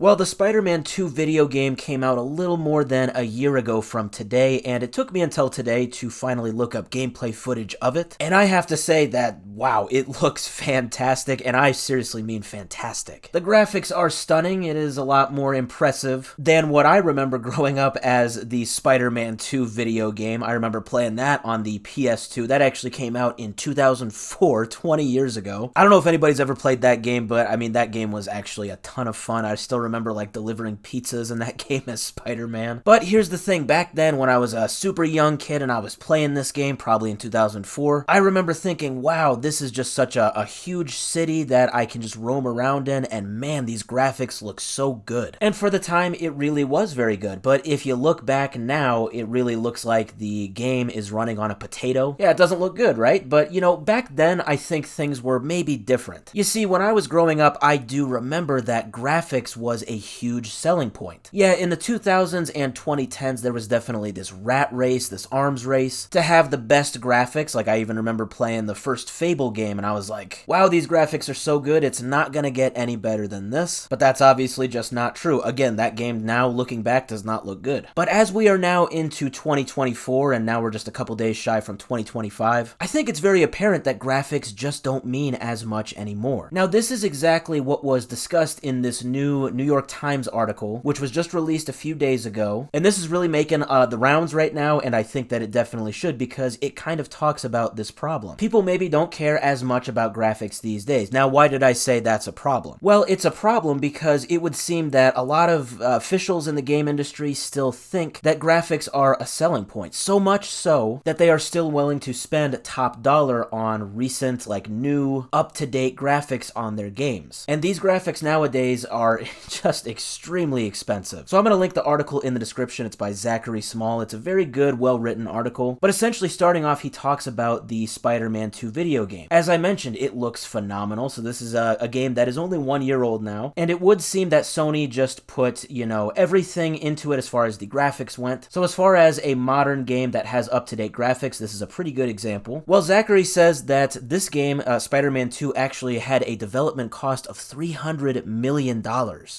Well, the Spider-Man 2 video game came out a little more than a year ago from today, and it took me until today to finally look up gameplay footage of it. And I have to say that, wow, it looks fantastic, and I seriously mean fantastic. The graphics are stunning. It is a lot more impressive than what I remember growing up as the Spider-Man 2 video game. I remember playing that on the PS2. That actually came out in 2004, 20 years ago. I don't know if anybody's ever played that game, but I mean, that game was actually a ton of fun. I still remember like delivering pizzas in that game as Spider-Man. But here's the thing, back then when I was a super young kid and I was playing this game, probably in 2004, I remember thinking, wow, this is just such a huge city that I can just roam around in, and man, these graphics look so good. And for the time, it really was very good, but if you look back now, it really looks like the game is running on a potato. Yeah, it doesn't look good, right? But you know, back then, I think things were maybe different. You see, when I was growing up, I do remember that graphics was a huge selling point. Yeah, in the 2000s and 2010s, there was definitely this rat race, this arms race, to have the best graphics. Like, I even remember playing the first Fable game, and I was like, wow, these graphics are so good, it's not gonna get any better than this. But that's obviously just not true. Again, that game now, looking back, does not look good. But as we are now into 2024, and now we're just a couple days shy from 2025, I think it's very apparent that graphics just don't mean as much anymore. Now, this is exactly what was discussed in this new New York Times article, which was just released a few days ago, and this is really making the rounds right now, and I think that it definitely should, because it kind of talks about this problem. People maybe don't care as much about graphics these days. Now, why did I say that's a problem? Well, it's a problem because it would seem that a lot of officials in the game industry still think that graphics are a selling point, so much so that they are still willing to spend top dollar on recent, like, new, up-to-date graphics on their games. And these graphics nowadays are just extremely expensive. So I'm going to link the article in the description. It's by Zachary Small. It's a very good, well-written article. But essentially, starting off, he talks about the Spider-Man 2 video game. As I mentioned, it looks phenomenal. So this is a game that is only 1 year old now. And it would seem that Sony just put, you know, everything into it as far as the graphics went. So as far as a modern game that has up-to-date graphics, this is a pretty good example. Well, Zachary says that this game, Spider-Man 2, actually had a development cost of $300 million.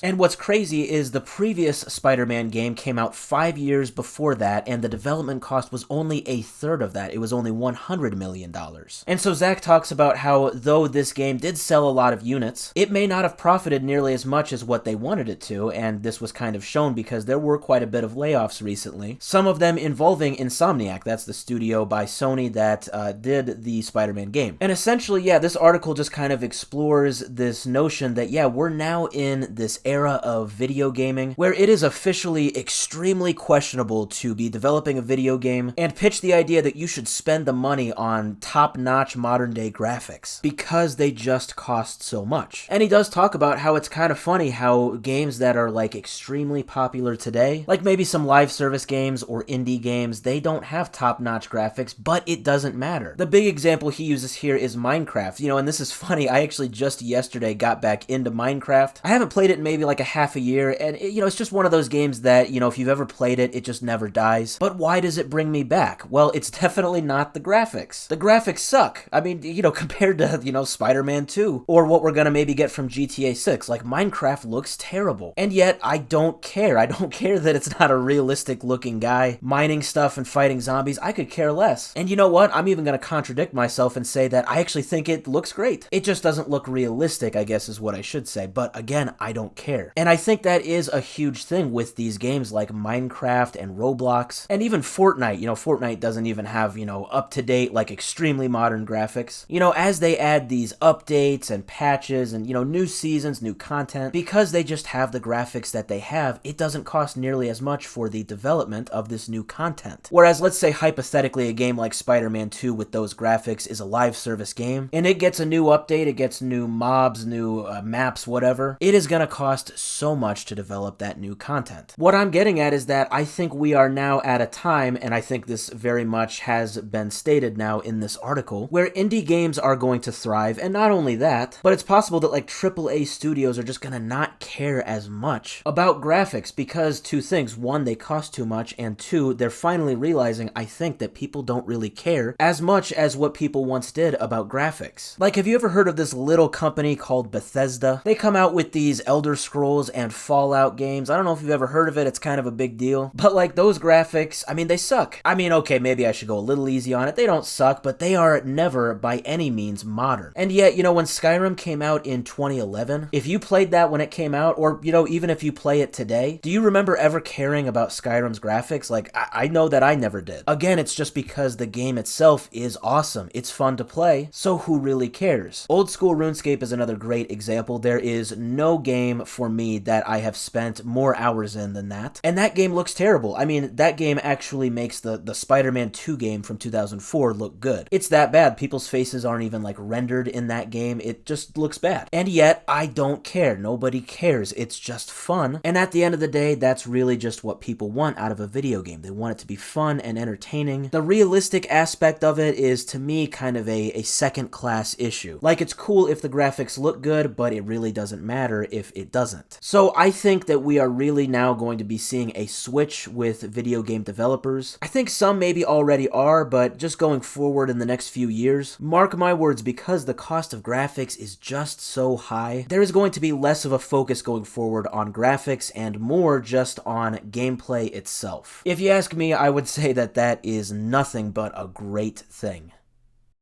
And what's crazy is the previous Spider-Man game came out 5 years before that, and the development cost was only a third of that. It was only $100 million. And so Zach talks about how, though this game did sell a lot of units, it may not have profited nearly as much as what they wanted it to, and this was kind of shown because there were quite a bit of layoffs recently, some of them involving Insomniac. That's the studio by Sony that did the Spider-Man game. And essentially, yeah, this article just kind of explores this notion that, yeah, we're now in this era of video gaming where it is officially extremely questionable to be developing a video game and pitch the idea that you should spend the money on top-notch modern-day graphics because they just cost so much. And he does talk about how it's kind of funny how games that are like extremely popular today, like maybe some live service games or indie games, they don't have top-notch graphics, but it doesn't matter. The big example he uses here is Minecraft, you know, and this is funny. I actually just yesterday got back into Minecraft. I haven't played it in maybe like a half a year, and you know, it's just one of those games that, you know, if you've ever played it, it just never dies. But why does it bring me back? Well, it's definitely not the graphics. The graphics suck. I mean, you know, compared to, you know, Spider-Man 2, or what we're gonna maybe get from GTA 6, like Minecraft looks terrible. And yet, I don't care. I don't care that it's not a realistic looking guy mining stuff and fighting zombies. I could care less. And you know what? I'm even gonna contradict myself and say that I actually think it looks great. It just doesn't look realistic, I guess is what I should say. But again, I don't care. And I think that is a huge thing with these games like Minecraft and Roblox, and even Fortnite. You know, Fortnite doesn't even have, you know, up-to-date, like extremely modern graphics. You know, as they add these updates and patches and, you know, new seasons, new content, because they just have the graphics that they have, it doesn't cost nearly as much for the development of this new content. Whereas, let's say hypothetically, a game like Spider-Man 2 with those graphics is a live service game, and it gets a new update, it gets new mobs, new maps, whatever, it is gonna cost so much to develop that new content. What I'm getting at is that I think we are now at a time, and I think this very much has been stated now in this article, where indie games are going to thrive, and not only that, but it's possible that like AAA studios are just gonna not care as much about graphics because two things: one, they cost too much, and two, they're finally realizing, I think, that people don't really care as much as what people once did about graphics. Like, have you ever heard of this little company called Bethesda? They come out with these Elder Scrolls Scrolls and Fallout games. I don't know if you've ever heard of it, it's kind of a big deal. But like those graphics, I mean, they suck. I mean, okay, maybe I should go a little easy on it. They don't suck, but they are never by any means modern. And yet, you know, when Skyrim came out in 2011, if you played that when it came out, or, you know, even if you play it today, do you remember ever caring about Skyrim's graphics? Like, I know that I never did. Again, it's just because the game itself is awesome. It's fun to play, so who really cares? Old school RuneScape is another great example. There is no game for me that I have spent more hours in than that. And that game looks terrible. I mean, that game actually makes the Spider-Man 2 game from 2004 look good. It's that bad. People's faces aren't even like rendered in that game. It just looks bad. And yet, I don't care. Nobody cares. It's just fun. And at the end of the day, that's really just what people want out of a video game. They want it to be fun and entertaining. The realistic aspect of it is, to me, kind of a second-class issue. Like, it's cool if the graphics look good, but it really doesn't matter if it doesn't. So I think that we are really now going to be seeing a switch with video game developers. I think some maybe already are, but just going forward in the next few years, mark my words, because the cost of graphics is just so high, there is going to be less of a focus going forward on graphics and more just on gameplay itself. If you ask me, I would say that that is nothing but a great thing.